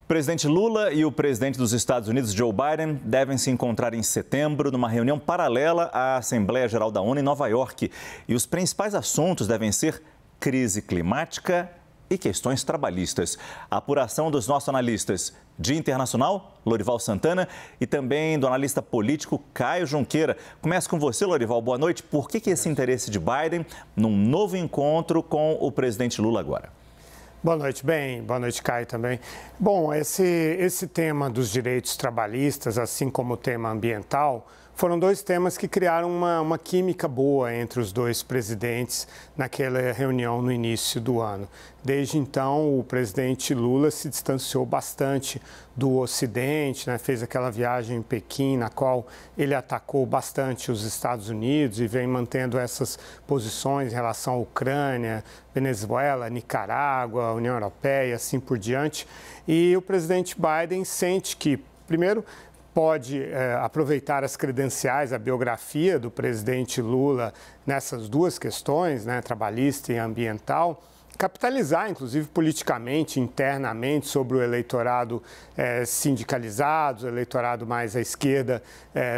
presidente Lula e o presidente dos Estados Unidos, Joe Biden, devem se encontrar em setembro numa reunião paralela à Assembleia Geral da ONU em Nova York. E os principais assuntos devem ser crise climática e questões trabalhistas. A apuração dos nossos analistas de internacional, Lorival Santana, e também do analista político Caio Junqueira. Começo com você, Lorival. Boa noite. Por que esse interesse de Biden num novo encontro com o presidente Lula agora? Boa noite, bem. Boa noite, Caio, também. Bom, esse tema dos direitos trabalhistas, assim como o tema ambiental, foram dois temas que criaram uma química boa entre os dois presidentes naquela reunião no início do ano. Desde então, o presidente Lula se distanciou bastante do Ocidente, né? Fez aquela viagem em Pequim, na qual ele atacou bastante os Estados Unidos e vem mantendo essas posições em relação à Ucrânia, Venezuela, Nicarágua, União Europeia, assim por diante. E o presidente Biden sente que, primeiro, pode aproveitar as credenciais, a biografia do presidente Lula nessas duas questões, né, trabalhista e ambiental, capitalizar, inclusive politicamente, internamente, sobre o eleitorado sindicalizado, o eleitorado mais à esquerda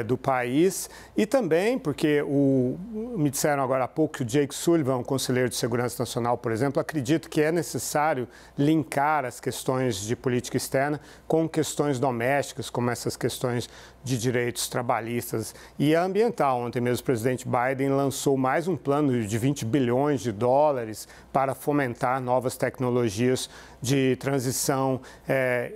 do país. E também porque me disseram agora há pouco que o Jake Sullivan, um conselheiro de segurança nacional, por exemplo, acredita que é necessário linkar as questões de política externa com questões domésticas, como essas questões de direitos trabalhistas e ambiental. Ontem mesmo o presidente Biden lançou mais um plano de 20 bilhões de dólares para fomentar novas tecnologias de transição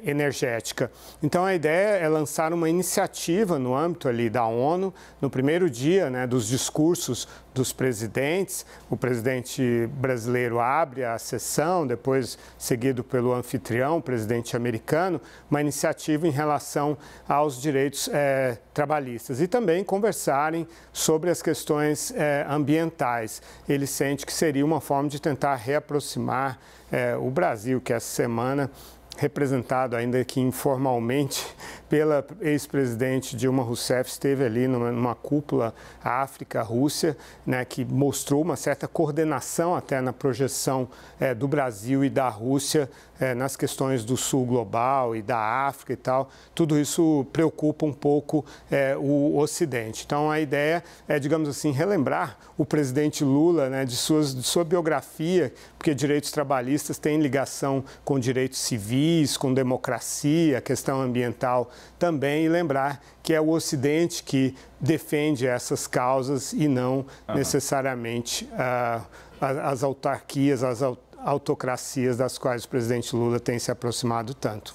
energética. Então, a ideia é lançar uma iniciativa no âmbito ali da ONU, no primeiro dia, né, dos discursos dos presidentes. O presidente brasileiro abre a sessão, depois seguido pelo anfitrião, o presidente americano, uma iniciativa em relação aos direitos trabalhistas e também conversarem sobre as questões ambientais. Ele sente que seria uma forma de tentar reaproximar o Brasil, que essa semana, representado ainda que informalmente pela ex-presidente Dilma Rousseff, esteve ali numa cúpula África-Rússia, né, que mostrou uma certa coordenação até na projeção do Brasil e da Rússia nas questões do sul global e da África e tal. Tudo isso preocupa um pouco o Ocidente. Então, a ideia é, digamos assim, relembrar o presidente Lula, né, de sua biografia, porque direitos trabalhistas têm ligação com direitos civis, com democracia, a questão ambiental também, e lembrar que é o Ocidente que defende essas causas e não necessariamente as autarquias, as autocracias das quais o presidente Lula tem se aproximado tanto.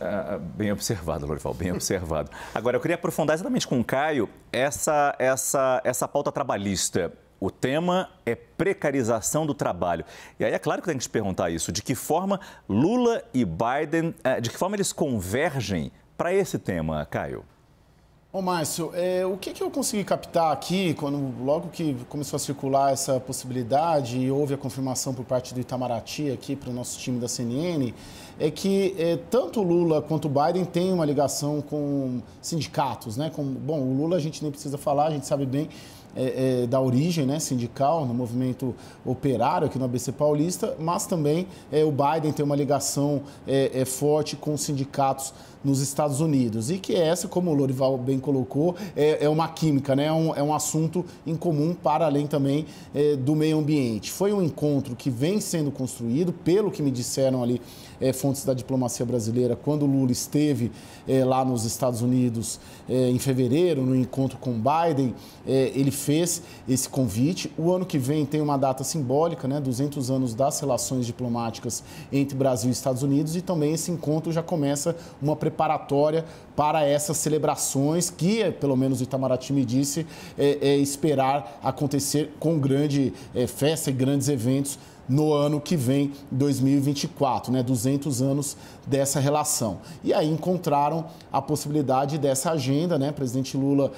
Bem observado, Lorival, bem observado. Agora, eu queria aprofundar exatamente com o Caio essa pauta trabalhista. O tema é precarização do trabalho. E aí é claro que tem que te perguntar isso. De que forma Lula e Biden, de que forma eles convergem para esse tema, Caio? Ô, Márcio, o que eu consegui captar aqui, logo que começou a circular essa possibilidade e houve a confirmação por parte do Itamaraty aqui para o nosso time da CNN, é que tanto o Lula quanto o Biden têm uma ligação com sindicatos, né? Bom, o Lula a gente nem precisa falar, a gente sabe bem da origem, né, sindical, no movimento operário aqui no ABC Paulista, mas também o Biden tem uma ligação forte com os sindicatos nos Estados Unidos. E que essa, como o Lorival bem colocou, é uma química, né? É um assunto em comum para além também do meio ambiente. Foi um encontro que vem sendo construído, pelo que me disseram ali fontes da diplomacia brasileira, quando o Lula esteve lá nos Estados Unidos em fevereiro, no encontro com Biden, ele fez esse convite. O ano que vem tem uma data simbólica, né? 200 anos das relações diplomáticas entre Brasil e Estados Unidos, e também esse encontro já começa uma preparatória para essas celebrações que, pelo menos o Itamaraty me disse, esperar acontecer com grande festa e grandes eventos no ano que vem, 2024, né? 200 anos dessa relação. E aí encontraram a possibilidade dessa agenda, né? O presidente Lula,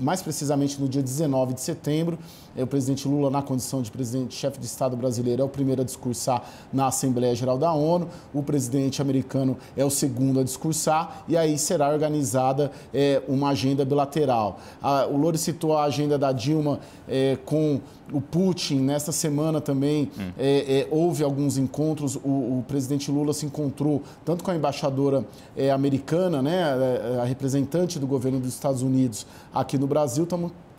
mais precisamente no dia 19 de setembro, o presidente Lula, na condição de presidente-chefe de Estado brasileiro, é o primeiro a discursar na Assembleia Geral da ONU, o presidente americano é o segundo a discursar, e aí será organizada uma agenda bilateral. O Lula citou a agenda da Dilma com o Putin, nesta semana também houve alguns encontros, o presidente Lula se encontrou tanto com a embaixadora americana, né, a representante do governo dos Estados Unidos aqui no Brasil,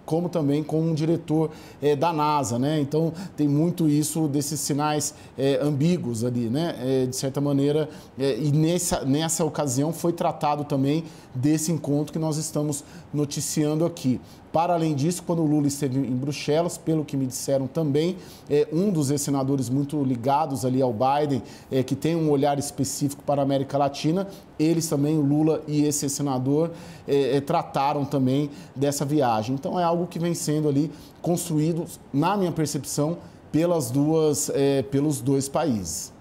como também com um diretor da NASA, né? Então, tem muito isso desses sinais ambíguos ali, né? De certa maneira, e nessa ocasião foi tratado também desse encontro que nós estamos noticiando aqui. Para além disso, quando o Lula esteve em Bruxelas, pelo que me disseram também, um dos ex-senadores muito ligados ali ao Biden, que tem um olhar específico para a América Latina, eles também, o Lula e esse senador, trataram também dessa viagem. Então, é algo que vem sendo ali construído, na minha percepção, pelos dois países.